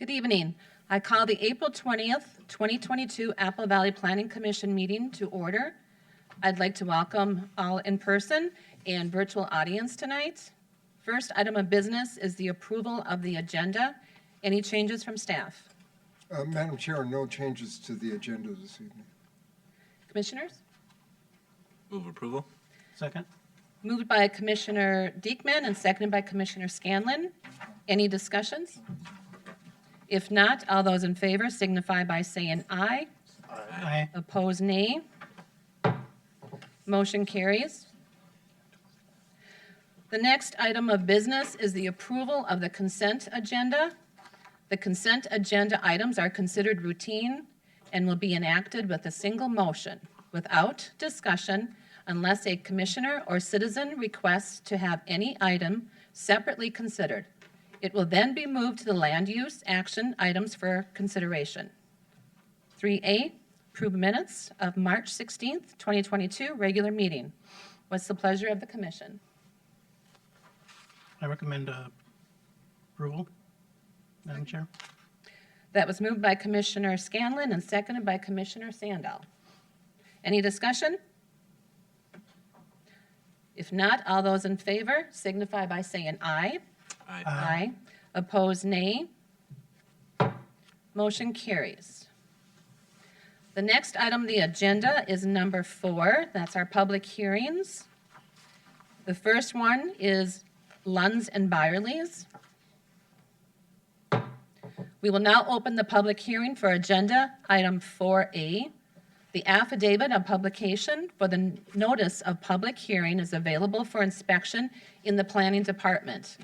Good evening. I call the April 20th, 2022 Apple Valley Planning Commission meeting to order. I'd like to welcome all in person and virtual audience tonight. First item of business is the approval of the agenda. Any changes from staff? Madam Chair, no changes to the agenda this evening. Commissioners? Move approval. Second. Moved by Commissioner Diekman and seconded by Commissioner Scanlon. Any discussions? If not, all those in favor signify by saying aye. Aye. Opposed, nay. Motion carries. The next item of business is the approval of the consent agenda. The consent agenda items are considered routine and will be enacted with a single motion without discussion unless a commissioner or citizen requests to have any item separately considered. It will then be moved to the land use action items for consideration. 3A, approve minutes of March 16th, 2022, regular meeting. What's the pleasure of the commission? I recommend approval, Madam Chair. That was moved by Commissioner Scanlon and seconded by Commissioner Sandell. Any discussion? If not, all those in favor signify by saying aye. Aye. Aye. Opposed, nay. Motion carries. The next item on the agenda is number 4. That's our public hearings. The first one is Lunds Byerlys. We will now open the public hearing for agenda item 4A. The affidavit of publication for the notice of public hearing is available for inspection in the planning department.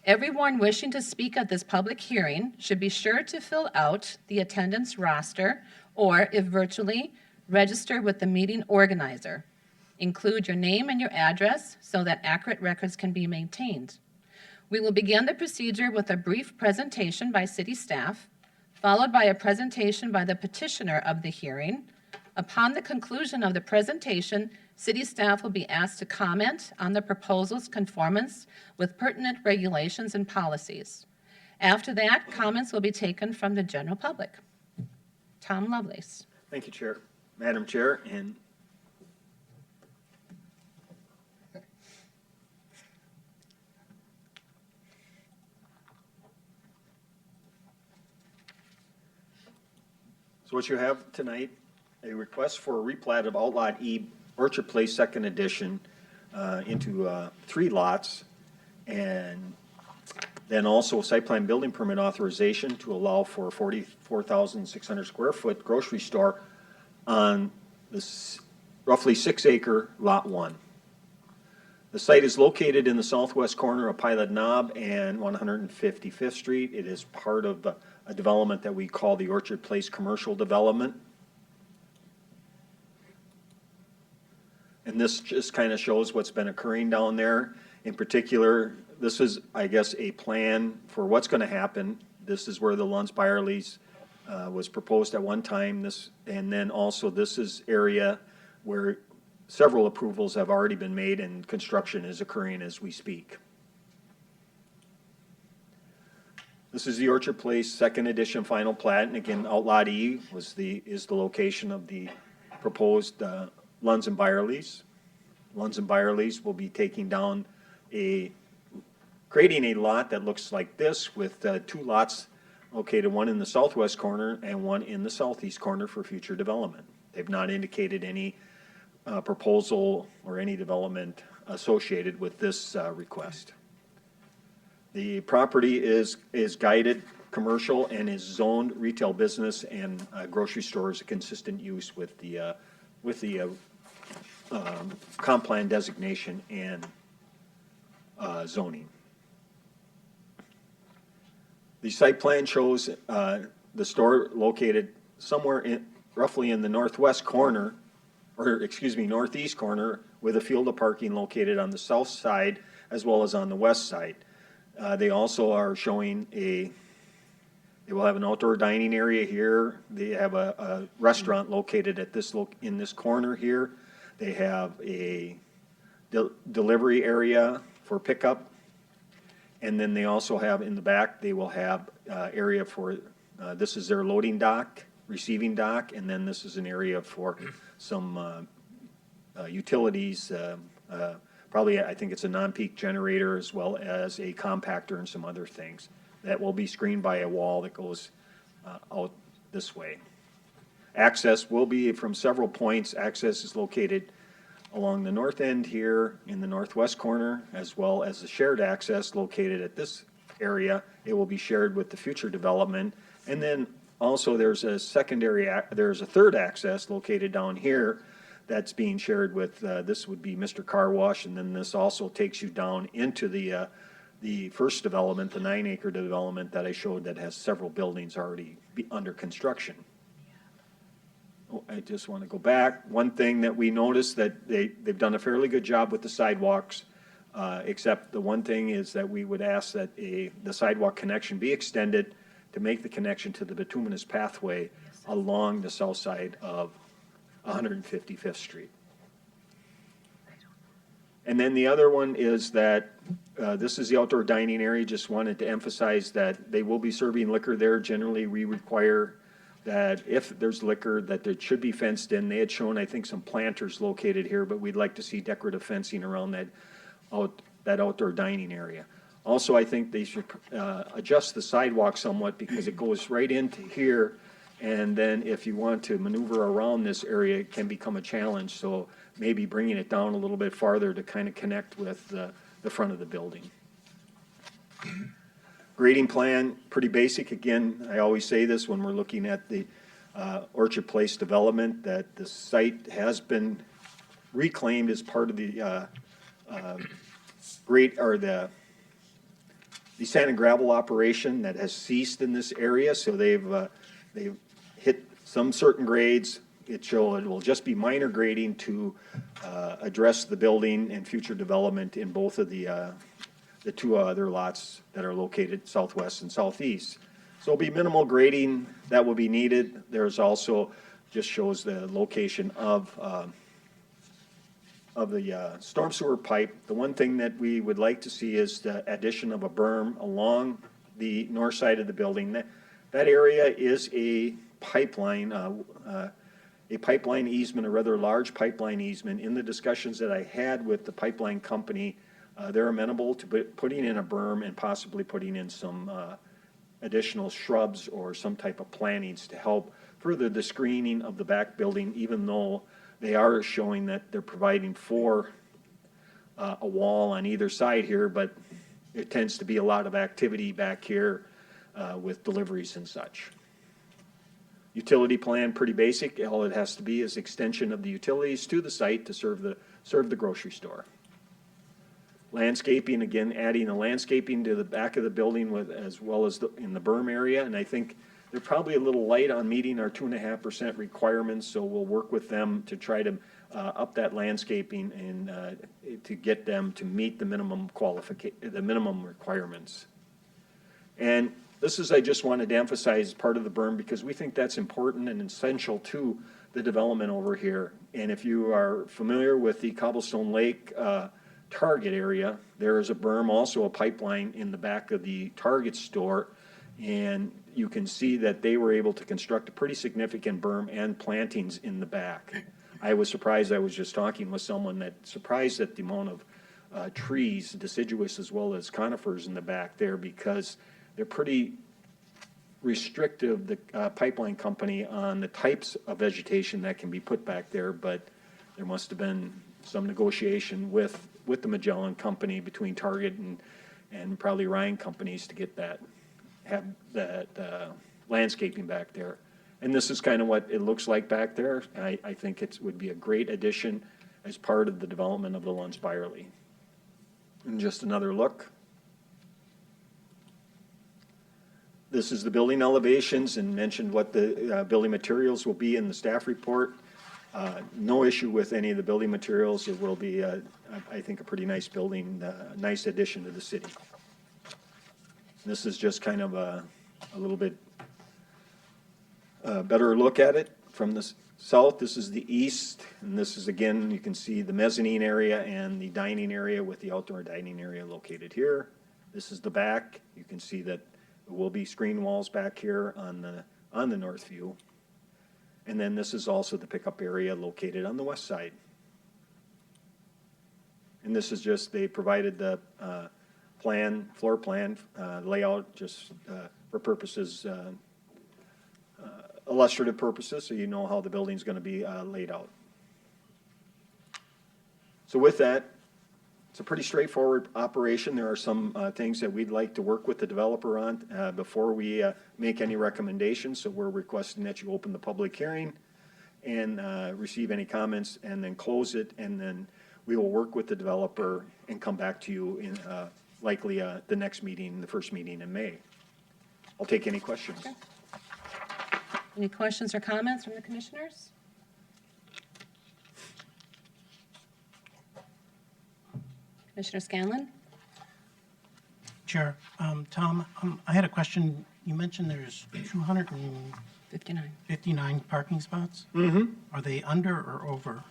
Everyone wishing to speak at this public hearing should be sure to fill out the attendance roster or, if virtually, register with the meeting organizer. Include your name and your address so that accurate records can be maintained. We will begin the procedure with a brief presentation by city staff, followed by a presentation by the petitioner of the hearing. Upon the conclusion of the presentation, city staff will be asked to comment on the proposal's conformance with pertinent regulations and policies. After that, comments will be taken from the general public. Tom Lovelace. Thank you, Chair. Madam Chair, and so what you have tonight, a request for a replat of Outlot E, Orchard Place Second Edition into 3 lots, and then also site plan building permit authorization to allow for 44,600 square foot grocery store on this roughly 6-acre Lot 1. The site is located in the southwest corner of Pilot Knob and 155th Street. It is part of a development that we call the Orchard Place Commercial Development. And this just kind of shows what's been occurring down there. In particular, this is, I guess, a plan for what's going to happen. This is where the Lunds Byerlys was proposed at one time. And then also this is area where several approvals have already been made and construction is occurring as we speak. This is the Orchard Place Second Edition final plat, and again, Outlot E is the location of the proposed Lunds Byerlys. Lunds Byerlys will be taking down creating a lot that looks like this with 2 lots located, one in the southwest corner and one in the southeast corner for future development. They've not indicated any proposal or any development associated with this request. The property is guided commercial and is zoned retail business, and grocery store is a consistent use with the comp plan designation and zoning. The site plan shows the store located somewhere roughly in the northwest corner, or excuse me, northeast corner, with a field of parking located on the south side as well as on the west side. They also are showing they will have an outdoor dining area here. They have a restaurant located at in this corner here. They have a delivery area for pickup. And then they also have, in the back, they will have area for, this is their loading dock, receiving dock, and then this is an area for some utilities, probably, I think it's a non-peak generator as well as a compactor and some other things. That will be screened by a wall that goes out this way. Access will be from several points. Access is located along the north end here in the northwest corner, as well as the shared access located at this area. It will be shared with the future development. And then also there's a third access located down here that's being shared with, this would be Mr. Car Wash, and then this also takes you down into the first development, the 9-acre development that I showed that has several buildings already under construction. Oh, I just want to go back. One thing that we noticed that they've done a fairly good job with the sidewalks, except the one thing is that we would ask that the sidewalk connection be extended to make the connection to the bituminous pathway along the south side of 155th Street. And then the other one is that this is the outdoor dining area. Just wanted to emphasize that they will be serving liquor there. Generally, we require that if there's liquor, that it should be fenced in. They had shown, I think, some planters located here, but we'd like to see decorative fencing around that outdoor dining area. Also, I think they should adjust the sidewalk somewhat because it goes right into here, and then if you want to maneuver around this area, it can become a challenge. So maybe bringing it down a little bit farther to kind of connect with the front of the building. Grading plan, pretty basic. Again, I always say this when we're looking at the Orchard Place development, that the site has been reclaimed as part of the the sand and gravel operation that has ceased in this area. So they've hit some certain grades. It will just be minor grading to address the building and future development in both of the two other lots that are located southwest and southeast. So it'll be minimal grading that will be needed. There's also, just shows the location of the storm sewer pipe. The one thing that we would like to see is the addition of a berm along the north side of the building. That area is a pipeline easement, a rather large pipeline easement. In the discussions that I had with the pipeline company, they're amenable to putting in a berm and possibly putting in some additional shrubs or some type of plantings to help further the screening of the back building, even though they are showing that they're providing for a wall on either side here, but it tends to be a lot of activity back here with deliveries and such. Utility plan, pretty basic. All it has to be is extension of the utilities to the site to serve the grocery store. Landscaping, again, adding a landscaping to the back of the building as well as in the berm area. And I think they're probably a little light on meeting our 2.5% requirements, so we'll work with them to try to up that landscaping and to get them to meet the minimum requirements. And this is, I just wanted to emphasize, part of the berm because we think that's important and essential to the development over here. And if you are familiar with the Cobblestone Lake Target area, there is a berm, also a pipeline in the back of the Target store, and you can see that they were able to construct a pretty significant berm and plantings in the back. I was surprised. I was just talking with someone that surprised at the amount of trees, deciduous as well as conifers in the back there, because they're pretty restrictive, the pipeline company, on the types of vegetation that can be put back there, but there must have been some negotiation with the Magellan company between Target and probably Ryan companies to get have that landscaping back there. And this is kind of what it looks like back there. I think it would be a great addition as part of the development of the Lunds Byerlys. And just another look. This is the building elevations and mentioned what the building materials will be in the staff report. No issue with any of the building materials. It will be, I think, a pretty nice building, nice addition to the city. This is just kind of a little bit better look at it from the south. This is the east, and this is, again, you can see the mezzanine area and the dining area with the outdoor dining area located here. This is the back. You can see that there will be screen walls back here on the north view. And then this is also the pickup area located on the west side. And this is just, they provided the floor plan layout just for purposes, illustrative purposes, so you know how the building's going to be laid out. So with that, it's a pretty straightforward operation. There are some things that we'd like to work with the developer on before we make any recommendations. So we're requesting that you open the public hearing and receive any comments and then close it. And then we will work with the developer and come back to you in likely the next meeting, the first meeting in May. I'll take any questions. Okay. Any questions or comments from the commissioners? Commissioner Scanlon? Chair, Tom, I had a question. You mentioned there's 259 59. parking spots? Are they under or over?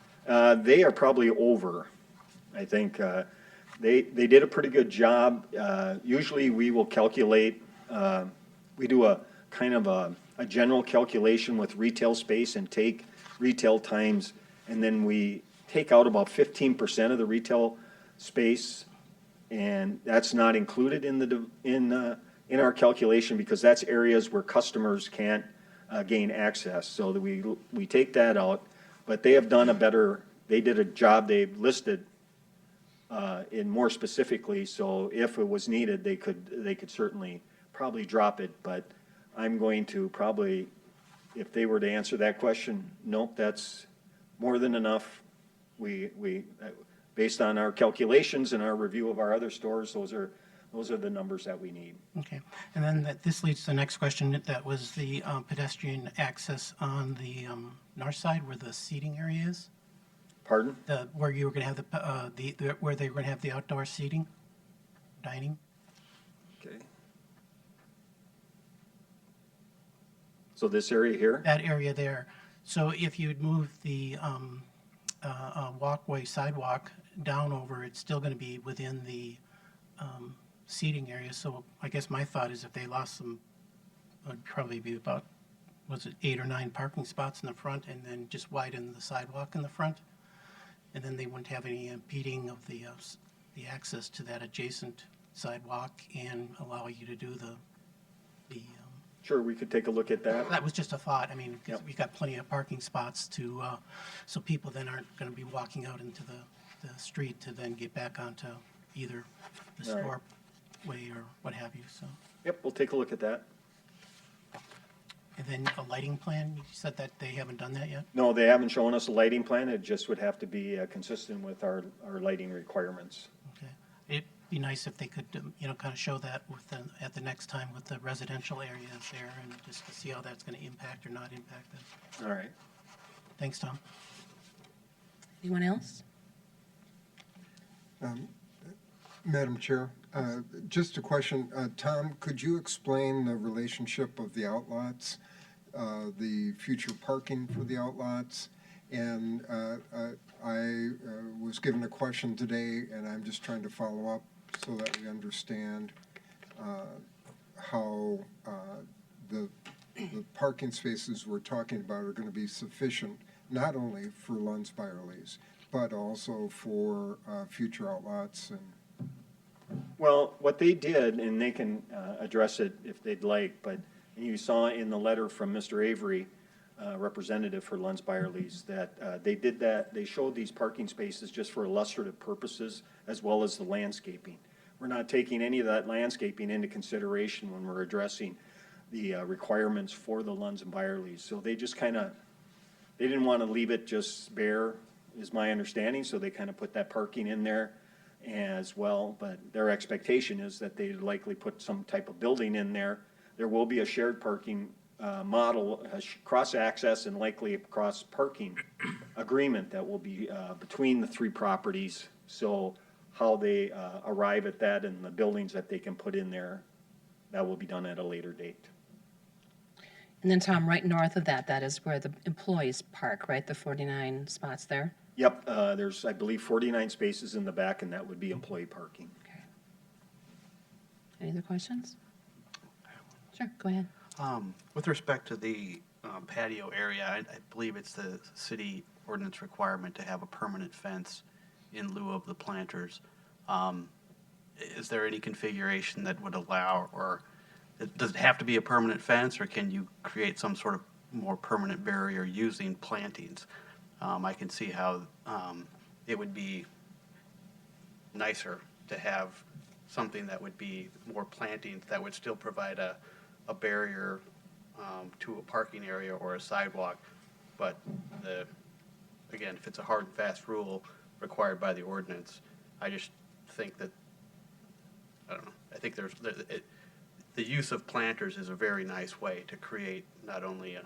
They are probably over. I think they did a pretty good job. Usually we will calculate, we do a kind of a general calculation with retail space and take retail times, and then we take out about 15% of the retail space, and that's not included in our calculation because that's areas where customers can't gain access. So that we take that out, but they have done they did a job. They've listed in more specifically. So if it was needed, they could certainly probably drop it. But I'm going to probably, if they were to answer that question, nope, that's more than enough. Based on our calculations and our review of our other stores, those are the numbers that we need. Okay. And then this leads to the next question. That was the pedestrian access on the north side where the seating area is? Pardon? Where you were going to have where they were going to have the outdoor seating, dining? Okay. So this area here? That area there. So if you'd move the sidewalk down over, it's still going to be within the seating area. So I guess my thought is if they lost some, it would probably be about, was it 8 or 9 parking spots in the front and then just widen the sidewalk in the front? And then they wouldn't have any impeding of the access to that adjacent sidewalk and allow you to do the Sure, we could take a look at that. that was just a thought. I mean, 'cause Yep. we've got plenty of parking spots to, so people then aren't going to be walking out into the street to then get back onto either the All right. store way or what have you, so. Yep, we'll take a look at that. And then a lighting plan, you said that they haven't done that yet? No, they haven't shown us a lighting plan. It just would have to be consistent with our lighting requirements. Okay. It'd be nice if they could, kind of show that at the next time with the residential areas there and just to see how that's going to impact or not impact it. All right. Thanks, Tom. Anyone else? Madam Chair, just a question. Tom, could you explain the relationship of the outlots, the future parking for the outlots? And I was given a question today, and I'm just trying to follow up so that we understand how the parking spaces we're talking about are going to be sufficient, not only for Lunds Byerlys, but also for future outlots and Well, what they did, and they can address it if they'd like, but you saw in the letter from Mr. Avery, representative for Lunds Byerlys, that they did that. They showed these parking spaces just for illustrative purposes as well as the landscaping. We're not taking any of that landscaping into consideration when we're addressing the requirements for the Lunds and Byerlys. So they just they didn't want to leave it just bare, is my understanding, so they kind of put that parking in there as well, but their expectation is that they'd likely put some type of building in there. There will be a shared parking model, a cross-access and likely a cross-parking agreement that will be between the 3 properties. So how they arrive at that and the buildings that they can put in there, that will be done at a later date. And then, Tom, right north of that is where the employees park, right? The 49 spots there? Yep, there's, I believe, 49 spaces in the back, and that would be employee parking. Okay. Any other questions? Sure, go ahead. With respect to the patio area, I believe it's the city ordinance requirement to have a permanent fence in lieu of the planters. Is there any configuration that would allow, or does it have to be a permanent fence, or can you create some sort of more permanent barrier using plantings? I can see how it would be nicer to have something that would be more plantings that would still provide a barrier to a parking area or a sidewalk. But again, if it's a hard and fast rule required by the ordinance, I just think that, I don't know, I think the use of planters is a very nice way to create not only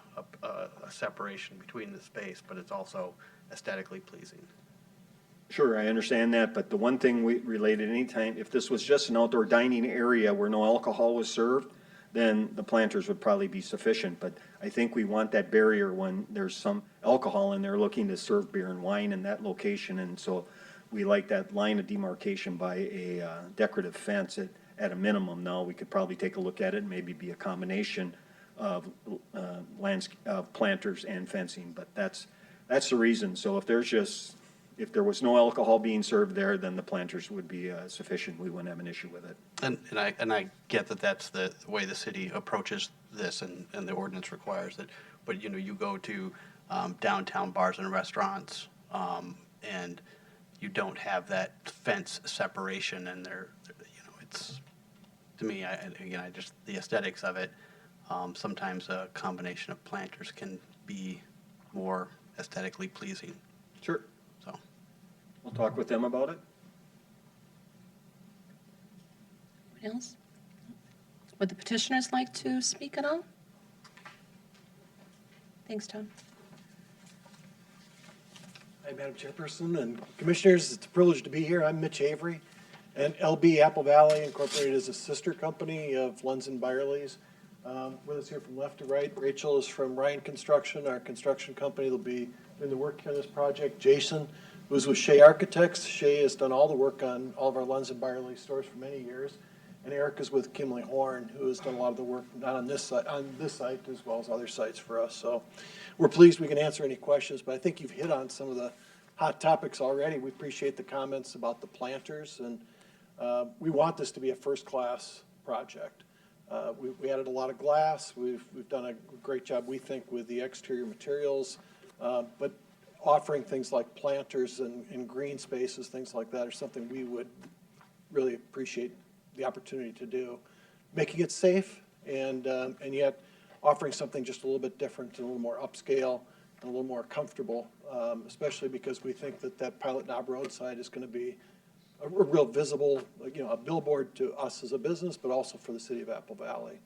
a separation between the space, but it's also aesthetically pleasing. Sure, I understand that, but the one thing we related anytime, if this was just an outdoor dining area where no alcohol was served, then the planters would probably be sufficient. But I think we want that barrier when there's some alcohol and they're looking to serve beer and wine in that location. And so we like that line of demarcation by a decorative fence at a minimum. Now, we could probably take a look at it, maybe be a combination of planters and fencing, but that's the reason. So if there was no alcohol being served there, then the planters would be sufficient. We wouldn't have an issue with it. And I get that that's the way the city approaches this, and the ordinance requires it. But, you go to downtown bars and restaurants, and you don't have that fence separation, and it's, to me, the aesthetics of it, sometimes a combination of planters can be more aesthetically pleasing, Sure. so. We'll talk with them about it. Anyone else? Would the petitioners like to speak at all? Thanks, Tom. Hi, Madam Chairperson and Commissioners. It's a privilege to be here. I'm Mitch Avery, and LB Apple Valley Incorporated is a sister company of Lunds Byerlys. With us here from left to right, Rachel is from Ryan Construction, our construction company. They'll be doing the work here on this project. Jason, who's with Shea Architects. Shea has done all the work on all of our Lunds Byerlys stores for many years. And Eric is with Kimley Horn, who has done a lot of the work not on this site as well as other sites for us. So we're pleased we can answer any questions, but I think you've hit on some of the hot topics already. We appreciate the comments about the planters, and we want this to be a first-class project. We added a lot of glass. We've done a great job, we think, with the exterior materials, but offering things like planters and green spaces, things like that, are something we would really appreciate the opportunity to do. Making it safe and yet offering something just a little bit different and a little more upscale and a little more comfortable, especially because we think that Pilot Knob roadside is going to be a real visible, a billboard to us as a business, but also for the city of Apple Valley.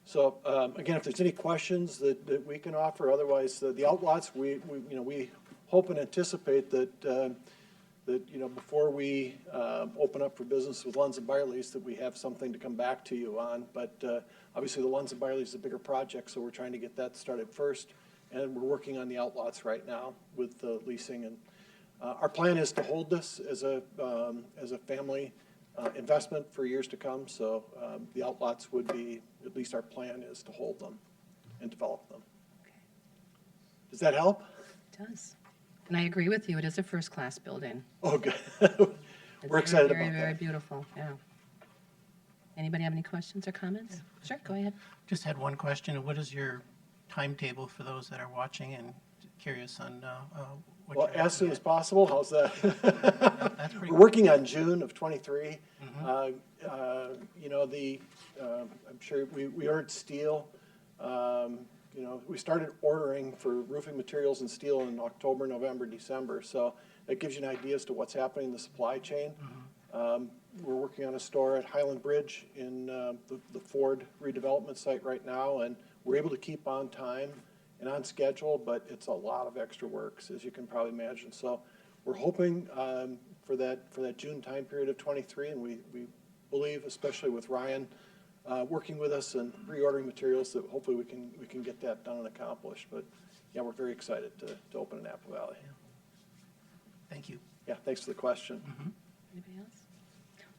So again, if there's any questions that we can offer, otherwise the outlots, we hope and anticipate that before we open up for business with Lunds Byerlys, that we have something to come back to you on. But obviously the Lunds Byerlys is a bigger project, so we're trying to get that started first. And we're working on the outlots right now with the leasing. And our plan is to hold this as a family investment for years to come. So the outlots would be, at least our plan is to hold them and develop them. Does that help? It does. And I agree with you. It is a first-class building. Oh, good. It's We're excited very, about very, very that. beautiful, yeah. Anybody have any questions or comments? Sure, go ahead. Just had one question. What is your timetable for those that are watching and curious on what Well, you're as soon looking as at? possible. How's that? That's pretty We're working on June of '23. I'm sure we ordered steel. We started ordering for roofing materials and steel in October, November, December. So that gives you an idea as to what's happening in the supply chain. We're working on a store at Highland Bridge in the Ford redevelopment site right now, and we're able to keep on time and on schedule, but it's a lot of extra work, as you can probably imagine. So we're hoping for that June time period of '23, and we believe, especially with Ryan working with us and reordering materials, that hopefully we can get that done and accomplished. But yeah, we're very excited to open in Apple Valley. Thank you. Yeah, thanks for the question. Anybody else?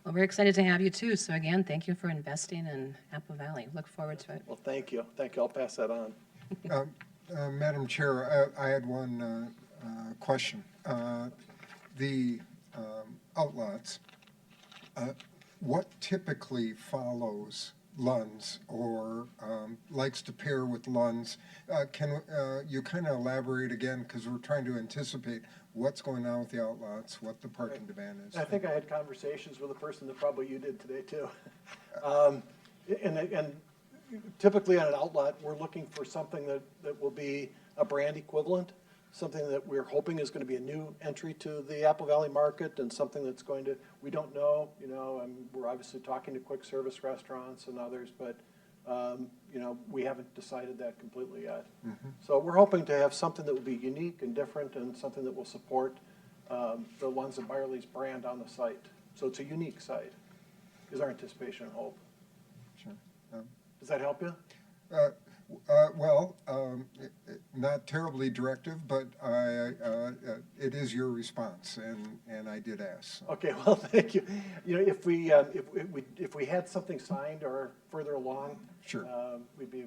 Well, we're excited to have you too. So again, thank you for investing in Apple Valley. Look forward to it. Well, thank you. Thank you. I'll pass that on. Madam Chair, I had one question. The outlots, what typically follows Lunds or likes to pair with Lunds? Can you kind of elaborate again, because we're trying to anticipate what's going on with the outlots, what the parking demand is? I think I had conversations with a person that probably you did today too. And typically on an outlet, we're looking for something that will be a brand equivalent, something that we're hoping is going to be a new entry to the Apple Valley market, and something that's going to, we don't know, we're obviously talking to quick service restaurants and others, but, we haven't decided that completely yet. So we're hoping to have something that will be unique and different, and something that will support the Lunds Byerlys brand on the site. So it's a unique site, is our anticipation and hope. Sure. Does that help you? Well, not terribly directive, but it is your response, and I did ask. So. Okay, well, thank you. If we had something signed or further along, Sure. We'd be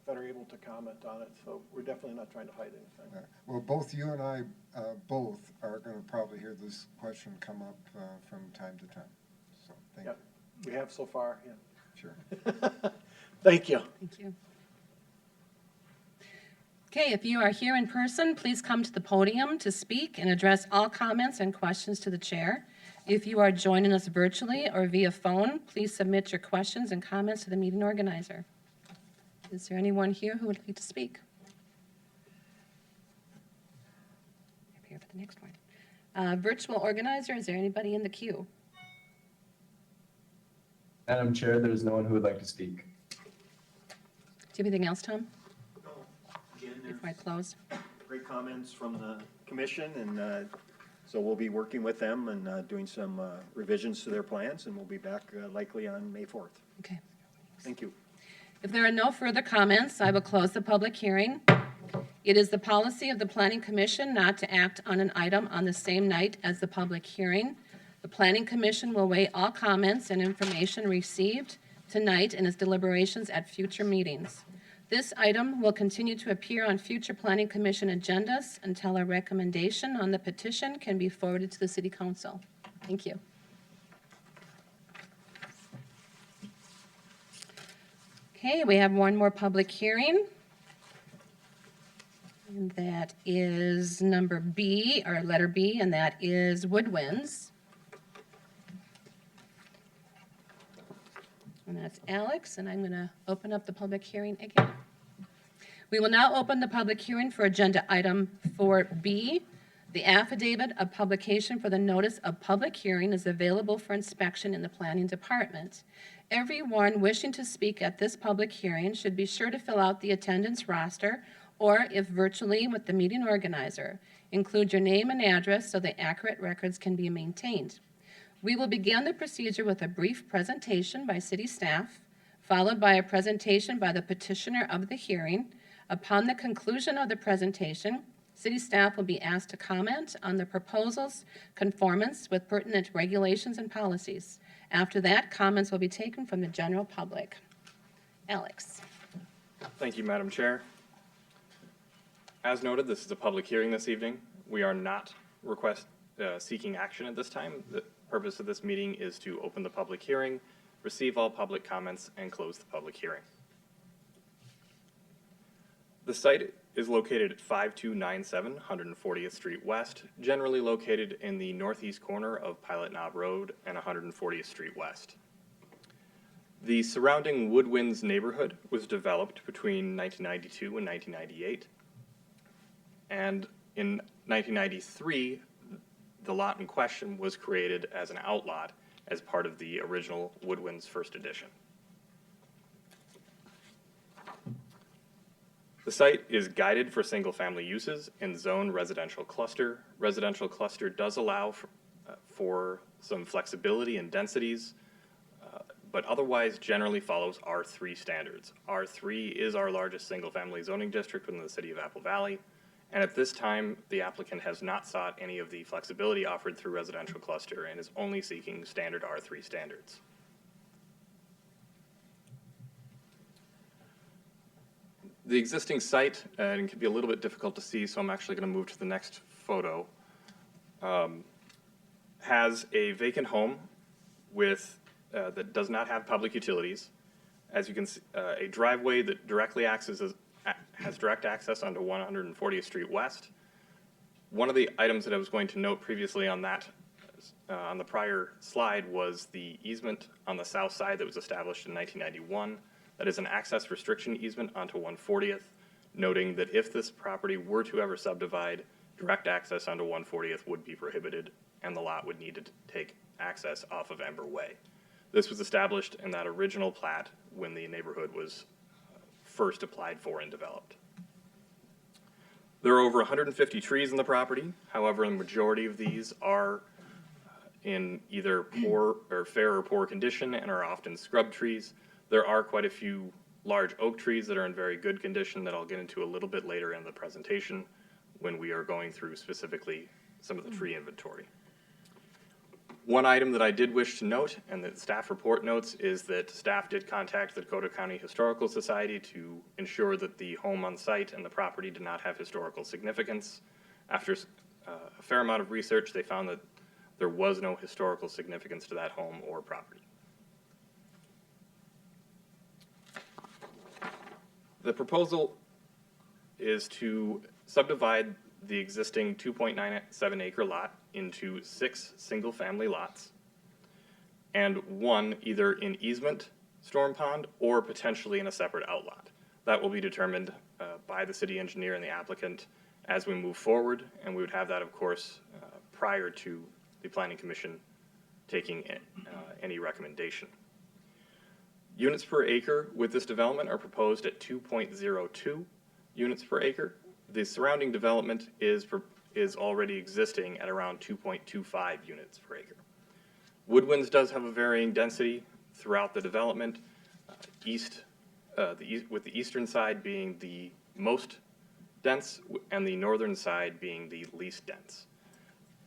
better able to comment on it. So we're definitely not trying to hide anything. Well, both you and I both are going to probably hear this question come up from time to time. So thank you. We have so far, yeah. Sure. Thank you. Thank you. Okay, if you are here in person, please come to the podium to speak and address all comments and questions to the chair. If you are joining us virtually or via phone, please submit your questions and comments to the meeting organizer. Is there anyone here who would like to speak? I'm here for the next one. Virtual organizer, is there anybody in the queue? Madam Chair, there is no one who would like to speak. Do you have anything else, Tom, Again, before I close? great comments from the commission, and so we'll be working with them and doing some revisions to their plans, and we'll be back likely on May 4th. Okay. Thank you. If there are no further comments, I will close the public hearing. It is the policy of the Planning Commission not to act on an item on the same night as the public hearing. The Planning Commission will weigh all comments and information received tonight in its deliberations at future meetings. This item will continue to appear on future Planning Commission agendas until a recommendation on the petition can be forwarded to the City Council. Thank you. Okay, we have one more public hearing. And that is number B, or letter B, and that is Woodwinds. And that's Alex, and I'm going to open up the public hearing again. We will now open the public hearing for agenda item 4B. The affidavit of publication for the notice of public hearing is available for inspection in the planning department. Everyone wishing to speak at this public hearing should be sure to fill out the attendance roster, or if virtually with the meeting organizer, include your name and address so the accurate records can be maintained. We will begin the procedure with a brief presentation by city staff, followed by a presentation by the petitioner of the hearing. Upon the conclusion of the presentation, city staff will be asked to comment on the proposal's conformance with pertinent regulations and policies. After that, comments will be taken from the general public. Alex. Thank you, Madam Chair. As noted, this is a public hearing this evening. We are not seeking action at this time. The purpose of this meeting is to open the public hearing, receive all public comments, and close the public hearing. The site is located at 5297 140th Street West, generally located in the northeast corner of Pilot Knob Road and 140th Street West. The surrounding Woodwinds neighborhood was developed between 1992 and 1998. And in 1993, the lot in question was created as an outlot as part of the original Woodwinds first edition. The site is guided for single-family uses in zone residential cluster. Residential cluster does allow for some flexibility in densities, but otherwise generally follows R3 standards. R3 is our largest single-family zoning district within the city of Apple Valley, And at this time, the applicant has not sought any of the flexibility offered through residential cluster and is only seeking standard R3 standards. The existing site, and it can be a little bit difficult to see, so I'm actually going to move to the next photo, has a vacant home with, that does not have public utilities. As you can see, a driveway that directly has direct access onto 140th Street West. One of the items that I was going to note previously on that, on the prior slide, was the easement on the south side that was established in 1991. That is an access restriction easement onto 140th, noting that if this property were to ever subdivide, direct access onto 140th would be prohibited and the lot would need to take access off of Ember Way. This was established in that original plat when the neighborhood was first applied for and developed. There are over 150 trees in the property. However, the majority of these are in either poor or fair or poor condition and are often scrub trees. There are quite a few large oak trees that are in very good condition that I'll get into a little bit later in the presentation when we are going through specifically some of the tree inventory. One item that I did wish to note, and that staff report notes, is that staff did contact the Dakota County Historical Society to ensure that the home on site and the property did not have historical significance. After a fair amount of research, they found that there was no historical significance to that home or property. The proposal is to subdivide the existing 2.97 acre lot into 6 single-family lots and one either in easement storm pond or potentially in a separate outlot. That will be determined by the city engineer and the applicant as we move forward, and we would have that, of course, prior to the Planning Commission taking any recommendation. Units per acre with this development are proposed at 2.02 units per acre. The surrounding development is already existing at around 2.25 units per acre. Woodwinds does have a varying density throughout the development, with the eastern side being the most dense and the northern side being the least dense.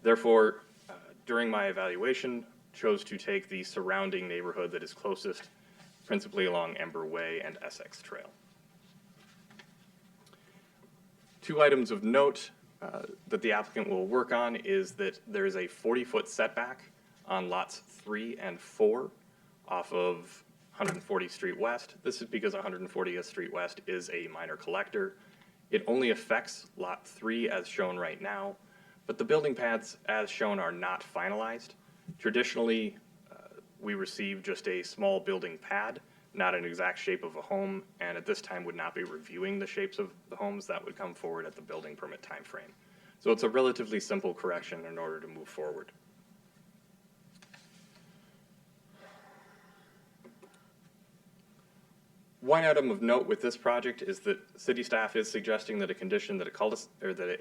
Therefore, during my evaluation, chose to take the surrounding neighborhood that is closest, principally along Ember Way and Essex Trail. Two items of note that the applicant will work on is that there is a 40-foot setback on lots 3 and 4 off of 140th Street West. This is because 140th Street West is a minor collector. It only affects lot 3 as shown right now, but the building pads as shown are not finalized. Traditionally, we receive just a small building pad, not an exact shape of a home, and at this time would not be reviewing the shapes of the homes. That would come forward at the building permit timeframe. So it's a relatively simple correction in order to move forward. One item of note with this project is that city staff is suggesting that a condition that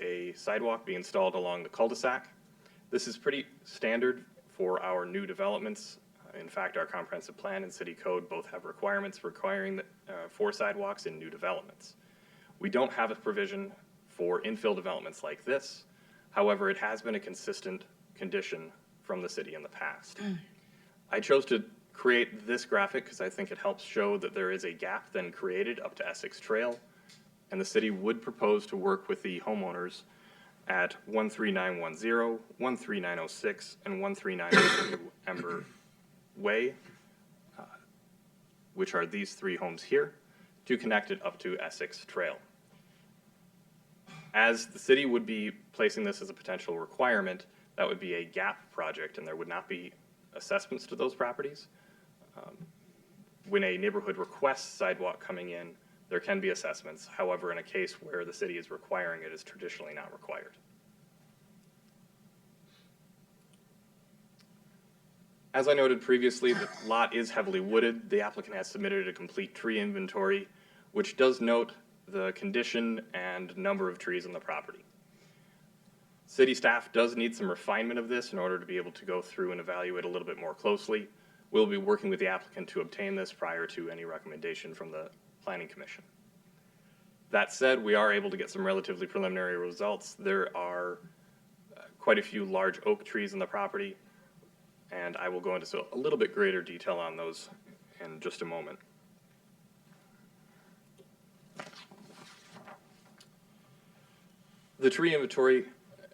a sidewalk be installed along the cul-de-sac. This is pretty standard for our new developments. In fact, our comprehensive plan and city code both have requirements requiring for sidewalks in new developments. We don't have a provision for infill developments like this. However, it has been a consistent condition from the city in the past. I chose to create this graphic because I think it helps show that there is a gap then created up to Essex Trail, and the city would propose to work with the homeowners at 13910, 13906, and 13902 Ember Way, which are these 3 homes here, to connect it up to Essex Trail. As the city would be placing this as a potential requirement, that would be a gap project and there would not be assessments to those properties. When a neighborhood requests sidewalk coming in, there can be assessments. However, in a case where the city is requiring it, is traditionally not required. As I noted previously, the lot is heavily wooded. The applicant has submitted a complete tree inventory, which does note the condition and number of trees on the property. City staff does need some refinement of this in order to be able to go through and evaluate a little bit more closely. We'll be working with the applicant to obtain this prior to any recommendation from the Planning Commission. That said, we are able to get some relatively preliminary results. There are quite a few large oak trees in the property, and I will go into a little bit greater detail on those in just a moment. The tree inventory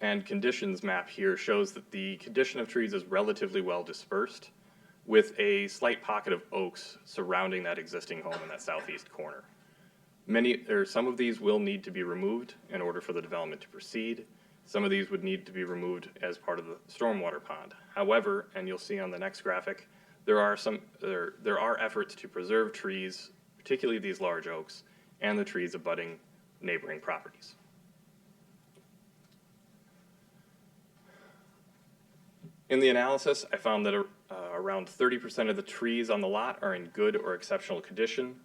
and conditions map here shows that the condition of trees is relatively well dispersed, with a slight pocket of oaks surrounding that existing home in that southeast corner. Some of these will need to be removed in order for the development to proceed. Some of these would need to be removed as part of the stormwater pond. However, and you'll see on the next graphic, there are efforts to preserve trees, particularly these large oaks, and the trees abutting neighboring properties. In the analysis, I found that around 30% of the trees on the lot are in good or exceptional condition.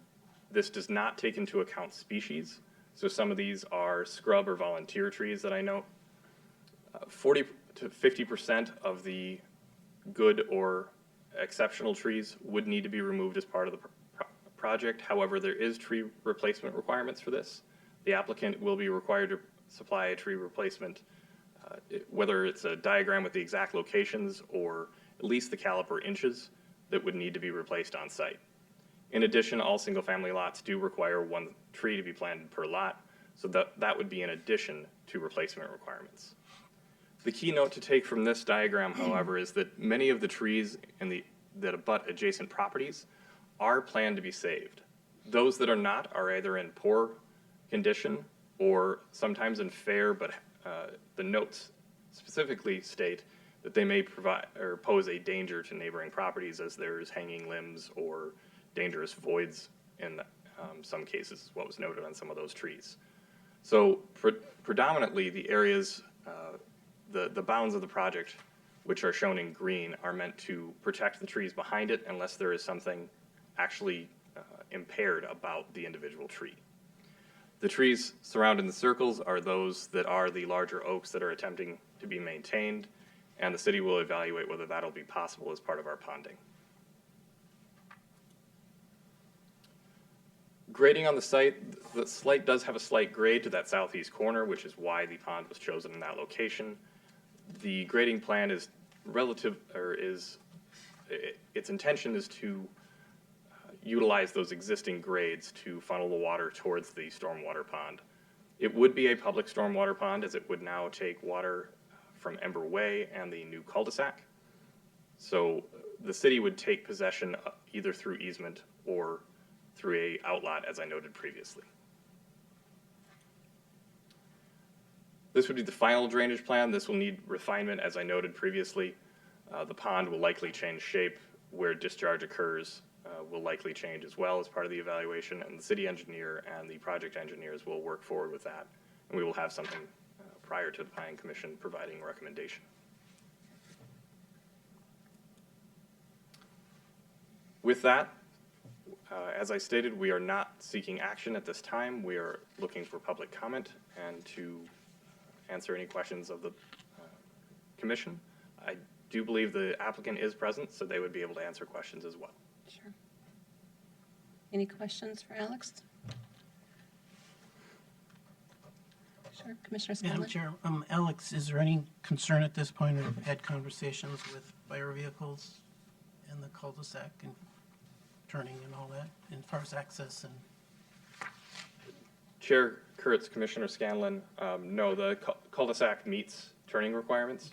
This does not take into account species, so some of these are scrub or volunteer trees that I note. 40 to 50% of the good or exceptional trees would need to be removed as part of the project. However, there is tree replacement requirements for this. The applicant will be required to supply a tree replacement, whether it's a diagram with the exact locations or at least the caliper inches that would need to be replaced on site. In addition, all single-family lots do require one tree to be planted per lot, so that would be in addition to replacement requirements. The key note to take from this diagram, however, is that many of the trees that abut adjacent properties are planned to be saved. Those that are not are either in poor condition or sometimes in fair, but the notes specifically state that they may provide or pose a danger to neighboring properties, as there's hanging limbs or dangerous voids in some cases, is what was noted on some of those trees. So predominantly the areas, the bounds of the project, which are shown in green, are meant to protect the trees behind it unless there is something actually impaired about the individual tree. The trees surrounding the circles are those that are the larger oaks that are attempting to be maintained, and the city will evaluate whether that'll be possible as part of our ponding. Grading on the site does have a slight grade to that southeast corner, which is why the pond was chosen in that location. The grading plan is its intention is to utilize those existing grades to funnel the water towards the stormwater pond. It would be a public stormwater pond, as it would now take water from Ember Way and the new cul-de-sac. So the city would take possession either through easement or through a outlot, as I noted previously. This would be the final drainage plan. This will need refinement, as I noted previously. The pond will likely change shape. Where discharge occurs will likely change as well as part of the evaluation, and the city engineer and the project engineers will work forward with that, and we will have something prior to the Planning Commission providing a recommendation. With that, as I stated, we are not seeking action at this time. We are looking for public comment and to answer any questions of the commission. I do believe the applicant is present, so they would be able to answer questions as well. Sure. Any questions for Alex? Sure, Commissioner Madam Scanlon? Chair, Alex, is there any concern at this point, or had conversations with fire vehicles in the cul-de-sac and turning and all that, as far as access and? Chair Kurtz, Commissioner Scanlon, no, the cul-de-sac meets turning requirements.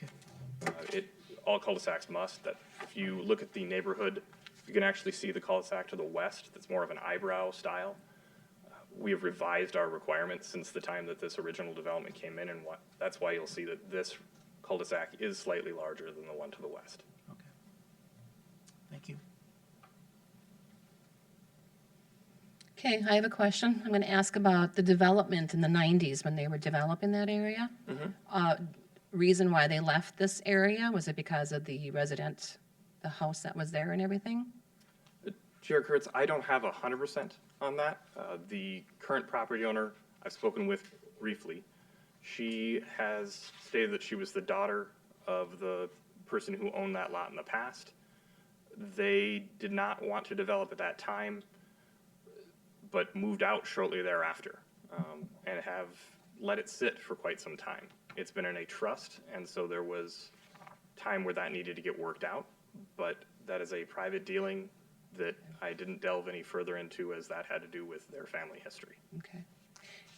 All cul-de-sacs must. That if you look at the neighborhood, you can actually see the cul-de-sac to the west that's more of an eyebrow style. We have revised our requirements since the time that this original development came in, and that's why you'll see that this cul-de-sac is slightly larger than the one to the west. Okay. Thank you. Okay, I have a question. I'm going to ask about the development in the 90s when they were developing that area. Reason why they left this area, was it because of the house that was there and everything? Chair Kurtz, I don't have 100% on that. The current property owner I've spoken with briefly, she has stated that she was the daughter of the person who owned that lot in the past. They did not want to develop at that time, but moved out shortly thereafter. and have let it sit for quite some time. It's been in a trust, and so there was time where that needed to get worked out, but that is a private dealing that I didn't delve any further into, as that had to do with their family history. Okay.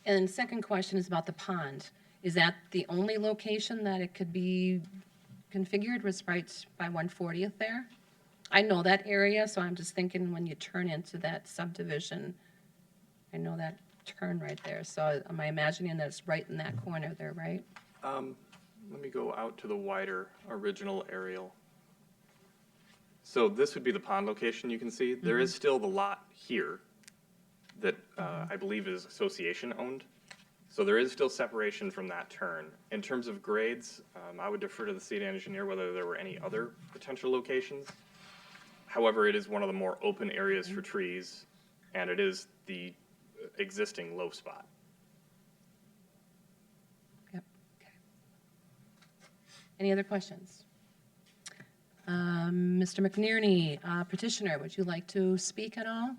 And second question is about the pond. Is that the only location that it could be configured, was right by 140th there? I know that area, so I'm just thinking when you turn into that subdivision, I know that turn right there, so am I imagining that it's right in that corner there, right? Let me go out to the wider original aerial. So this would be the pond location you can see. There is still the lot here that I believe is association owned. So there is still separation from that turn. In terms of grades, I would defer to the city engineer whether there were any other potential locations. However, it is one of the more open areas for trees, and it is the existing low spot. Yep, okay. Any other questions? Mr. McNerney, petitioner, would you like to speak at all?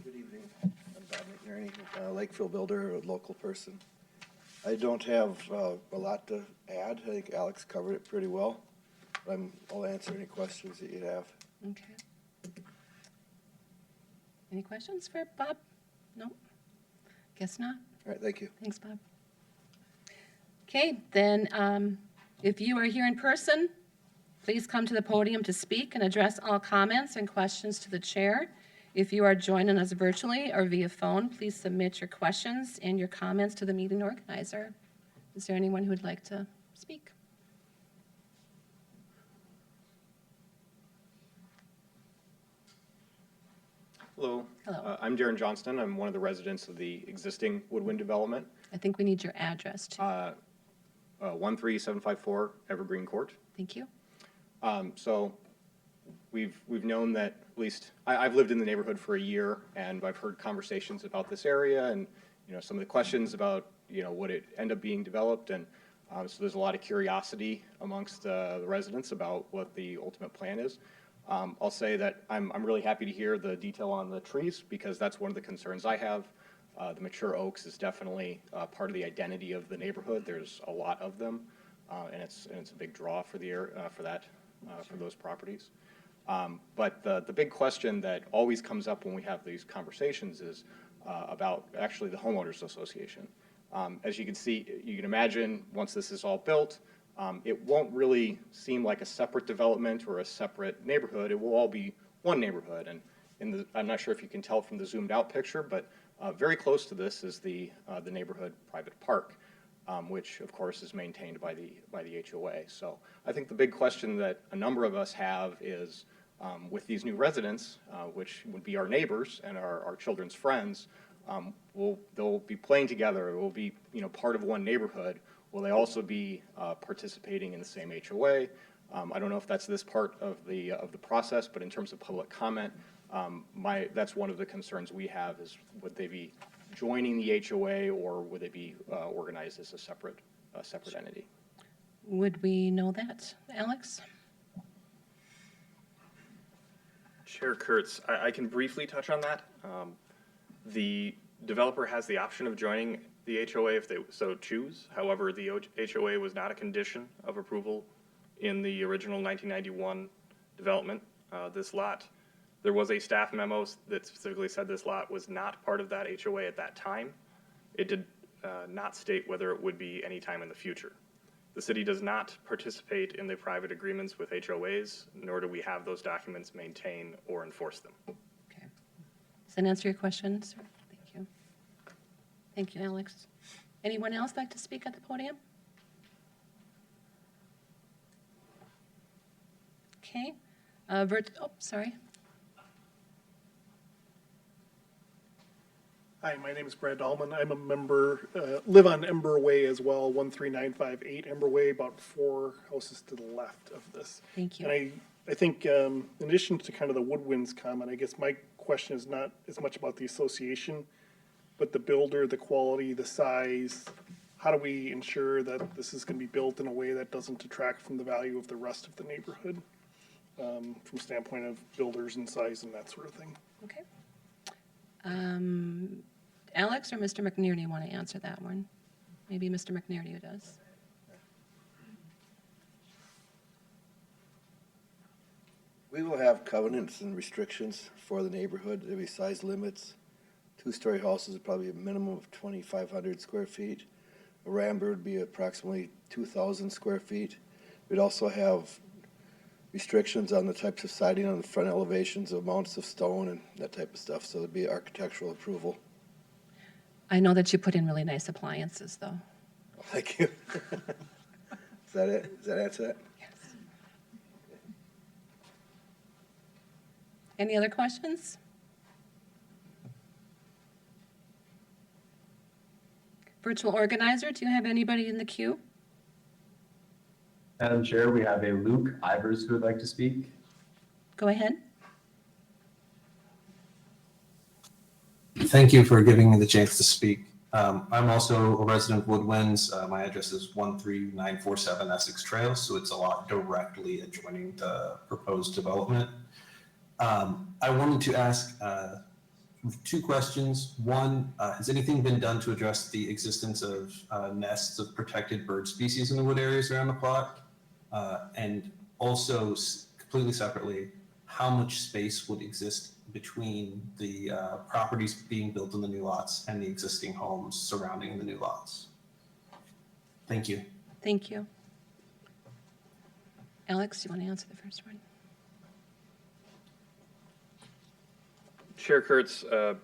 Good evening. I'm Bob McNerney, Lakeville builder, a local person. I don't have a lot to add. I think Alex covered it pretty well. I'll answer any questions that you have. Okay. Any questions for Bob? No? Guess not. All right, thank you. Thanks, Bob. Okay, then, if you are here in person, please come to the podium to speak and address all comments and questions to the chair. If you are joining us virtually or via phone, please submit your questions and your comments to the meeting organizer. Is there anyone who would like to speak? Hello. Hello. I'm Darren Johnston. I'm one of the residents of the existing Woodwind development, I think we need your address, too. 13754 Evergreen Court. Thank you. So we've known that, at least, I've lived in the neighborhood for a year, and I've heard conversations about this area and, some of the questions about, would it end up being developed? And so there's a lot of curiosity amongst the residents about what the ultimate plan is. I'll say that I'm really happy to hear the detail on the trees, because that's one of the concerns I have. The mature oaks is definitely part of the identity of the neighborhood. There's a lot of them, and it's a big draw for the area, for those properties. But the big question that always comes up when we have these conversations is about actually the homeowners association. As you can imagine, once this is all built, it won't really seem like a separate development or a separate neighborhood. It will all be one neighborhood. And I'm not sure if you can tell from the zoomed out picture, but very close to this is the neighborhood private park, which of course is maintained by the HOA. So I think the big question that a number of us have is, with these new residents, which would be our neighbors and our children's friends, they'll be playing together. It will be part of one neighborhood. Will they also be participating in the same HOA? I don't know if that's this part of the process, but in terms of public comment, that's one of the concerns we have is, would they be joining the HOA, or would they be organized as a separate entity? Would we know that, Alex? Chair Kurtz, I can briefly touch on that. The developer has the option of joining the HOA if they so choose. However, the HOA was not a condition of approval in the original 1991 development. This lot, there was a staff memo that specifically said this lot was not part of that HOA at that time. It did not state whether it would be any time in the future. The city does not participate in the private agreements with HOAs, nor do we have those documents maintain or enforce them. Okay. Does that answer your question, sir? Thank you. Thank you, Alex. Anyone else like to speak at the podium? Okay. Sorry. Hi, my name is Brad Dahlman. I'm a member, live on Ember Way as well, 13958 Ember Way, about 4 houses to the left of this. Thank you. And I think, in addition to kind of the Woodwinds comment, I guess my question is not as much about the association, but the builder, the quality, the size. How do we ensure that this is going to be built in a way that doesn't detract from the value of the rest of the neighborhood? from standpoint of builders and size and that sort of thing. Okay. Alex or Mr. McNerney want to answer that one? Maybe Mr. McNerney does. We will have covenants and restrictions for the neighborhood. There'll be size limits. Two-story houses are probably a minimum of 2,500 square feet. A Rambler would be approximately 2,000 square feet. We'd also have restrictions on the types of siding on the front elevations, amounts of stone and that type of stuff. So it'd be architectural approval. I know that you put in really nice appliances, though. Thank you. Is that it? Does that answer that? Yes. Any other questions? Virtual organizer, do you have anybody in the queue? Madam Chair, we have a Luke Ivers who would like to speak. Go ahead. Thank you for giving me the chance to speak. I'm also a resident of Woodwinds. My address is 13947 Essex Trail, so it's a lot directly adjoining the proposed development. I wanted to ask two questions. One, has anything been done to address the existence of nests of protected bird species in the wood areas around the plot? And also, completely separately, how much space would exist between the properties being built in the new lots and the existing homes surrounding the new lots? Thank you. Thank you. Alex, do you want to answer the first one? Chair Kurtz, the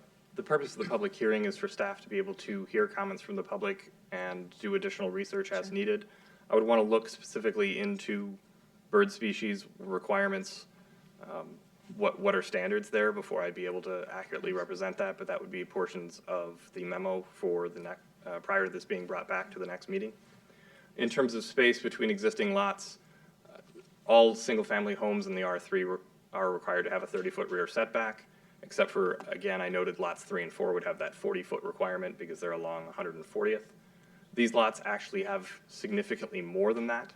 purpose of the public hearing is for staff to be able to hear comments from the public and do additional research as needed. I would want to look specifically into bird species requirements, what are standards there before I'd be able to accurately represent that, but that would be portions of the memo for the next, prior to this being brought back to the next meeting. In terms of space between existing lots, all single-family homes in the R3 are required to have a 30-foot rear setback, except for, again, I noted lots 3 and 4 would have that 40-foot requirement because they're along 140th. These lots actually have significantly more than that.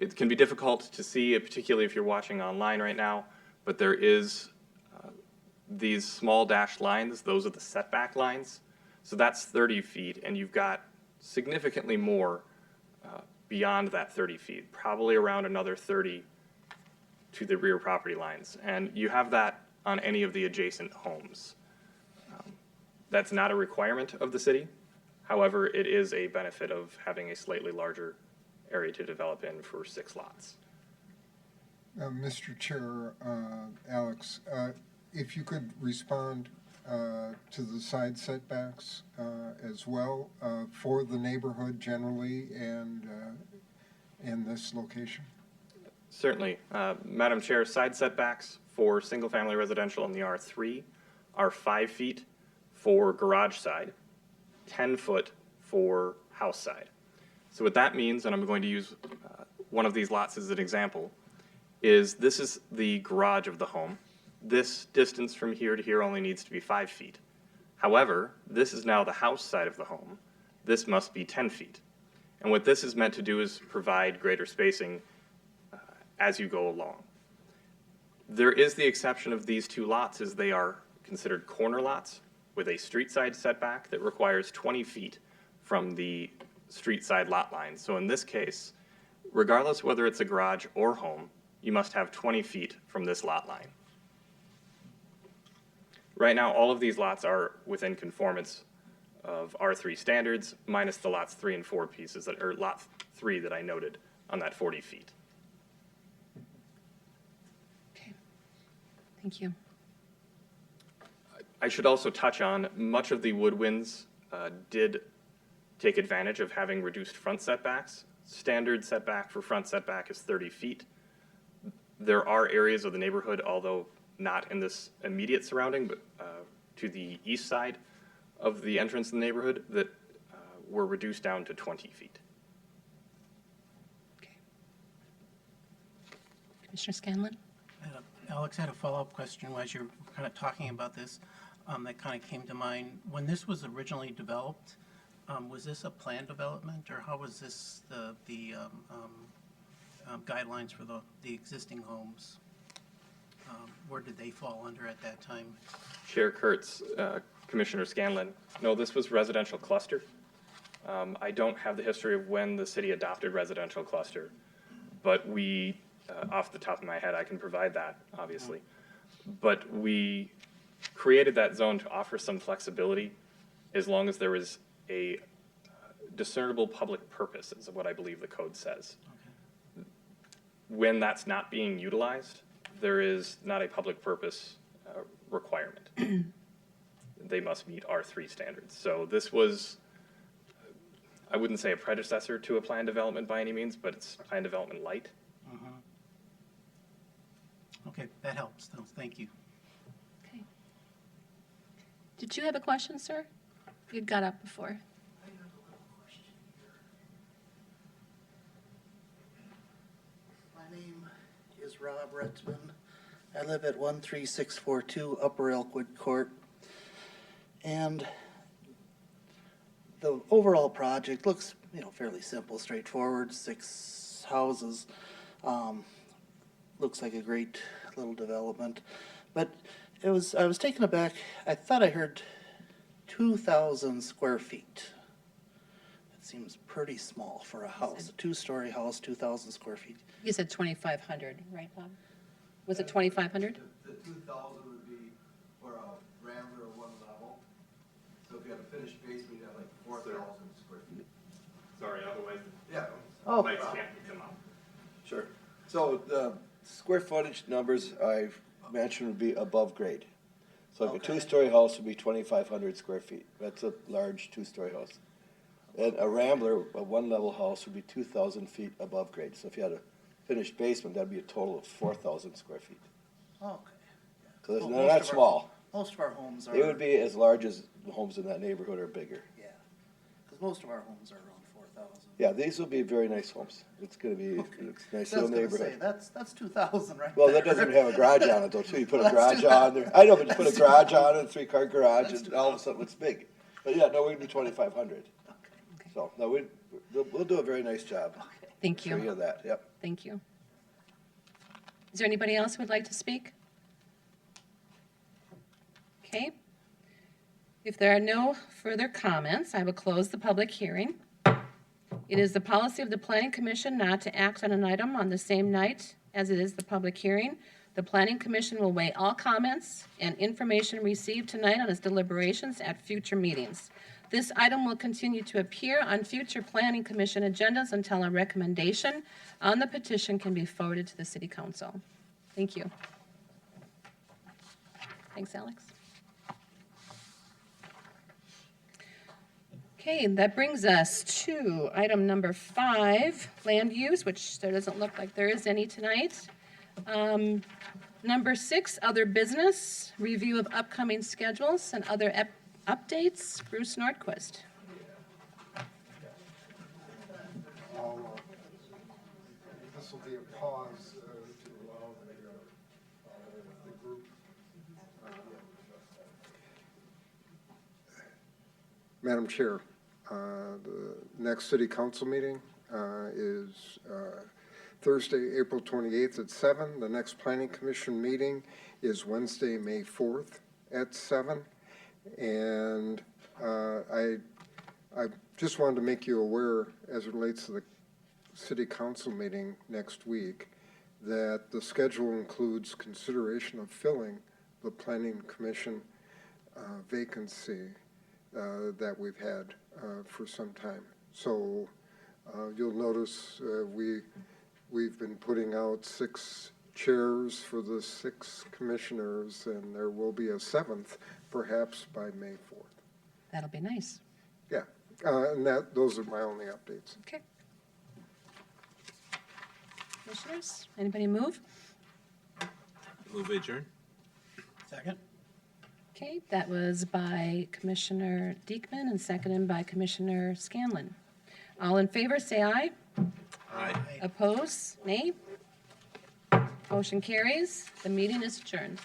It can be difficult to see, particularly if you're watching online right now, but there is these small dashed lines, those are the setback lines. So that's 30 feet, and you've got significantly more beyond that 30 feet, probably around another 30 to the rear property lines. And you have that on any of the adjacent homes. That's not a requirement of the city. However, it is a benefit of having a slightly larger area to develop in for 6 lots. Mr. Chair, Alex, if you could respond to the side setbacks as well for the neighborhood generally and this location. Certainly. Madam Chair, side setbacks for single-family residential in the R3 are 5 feet for garage side, 10 foot for house side. So what that means, and I'm going to use one of these lots as an example, is this is the garage of the home. This distance from here to here only needs to be 5 feet. However, this is now the house side of the home. This must be 10 feet. And what this is meant to do is provide greater spacing as you go along. There is the exception of these 2 lots as they are considered corner lots with a street side setback that requires 20 feet from the street side lot line. So in this case, regardless whether it's a garage or home, you must have 20 feet from this lot line. Right now, all of these lots are within conformance of R3 standards, minus the lots 3 and 4 pieces, or lot 3 that I noted on that 40 feet. Okay. Thank you. I should also touch on, much of the Woodwinds did take advantage of having reduced front setbacks. Standard setback for front setback is 30 feet. There are areas of the neighborhood, although not in this immediate surrounding, but to the east side of the entrance in the neighborhood that were reduced down to 20 feet. Okay. Commissioner Scanlon? Alex, I had a follow-up question as you're kind of talking about this that kind of came to mind. When this was originally developed, Was this a planned development, or how was this the guidelines for the existing homes? Where did they fall under at that time? Chair Kurtz, Commissioner Scanlon, no, this was residential cluster. I don't have the history of when the city adopted residential cluster, but we, off the top of my head, I can provide that, obviously. But we created that zone to offer some flexibility as long as there was a discernible public purpose, is what I believe the code says. When that's not being utilized, there is not a public purpose requirement. They must meet R3 standards. So this was, I wouldn't say a predecessor to a planned development by any means, but it's planned development light. Okay, that helps. No, thank you. Okay. Did you have a question, sir? You got up before. My name is Rob Retzman. I live at 13642 Upper Elkwood Court. And the overall project looks, fairly simple, straightforward, 6 houses. Looks like a great little development. But I was taken aback. I thought I heard 2,000 square feet. It seems pretty small for a house, a 2-story house, 2,000 square feet. You said 2,500, right, Bob? Was it 2,500? The 2,000 would be for a rambler of 1 level. So if you had a finished basement, you'd have like 4,000 square feet. Sorry, otherwise. Yeah. Lights can't come up. Sure. So the square footage numbers I've mentioned would be above grade. So like a 2-story house would be 2,500 square feet. That's a large 2-story house. And a rambler, a 1-level house would be 2,000 feet above grade. So if you had a finished basement, that'd be a total of 4,000 square feet. Okay. So Well, they're most not of our- small. Most of our homes are. They would be as large as the homes in that neighborhood or bigger. Yeah, because most of our homes are around 4,000. Yeah, these will be very nice homes. It's gonna be, it's a nice So I was little gonna say, neighborhood. that's 2,000 right Well, there. that doesn't even have a garage on it though, too. You put a Well, that's garage on there. I know, but you put a garage on it, a 3-car garage, That's and all of a sudden it's big. But yeah, no, we'd be 2,500. So, no, we'll do a very nice job. Thank Sure you you. of that, yep. Thank you. Is there anybody else who would like to speak? Okay. If there are no further comments, I will close the public hearing. It is the policy of the Planning Commission not to act on an item on the same night as it is the public hearing. The Planning Commission will weigh all comments and information received tonight on its deliberations at future meetings. This item will continue to appear on future Planning Commission agendas until a recommendation on the petition can be forwarded to the City Council. Thank you. Thanks, Alex. Okay, that brings us to item number 5, land use, which there doesn't look like there is any tonight. Number 6, other business, review of upcoming schedules and other updates. Bruce Nordquist. This will be a pause to allow the group. Madam Chair, the next city council meeting is Thursday, April 28th at 7. The next planning commission meeting is Wednesday, May 4th at 7. And I just wanted to make you aware, as it relates to the city council meeting next week, that the schedule includes consideration of filling the planning commission vacancy that we've had for some time. So you'll notice we've been putting out 6 chairs for the 6 commissioners, and there will be a 7th perhaps by May 4th. That'll be nice. Yeah, and those are my only updates. Okay. Commissioners, anybody move? Move adjourn. Second? Okay, that was by Commissioner Diekman and seconded by Commissioner Scanlon. All in favor, say aye. Aye. Oppose, nay. Motion carries. The meeting is adjourned.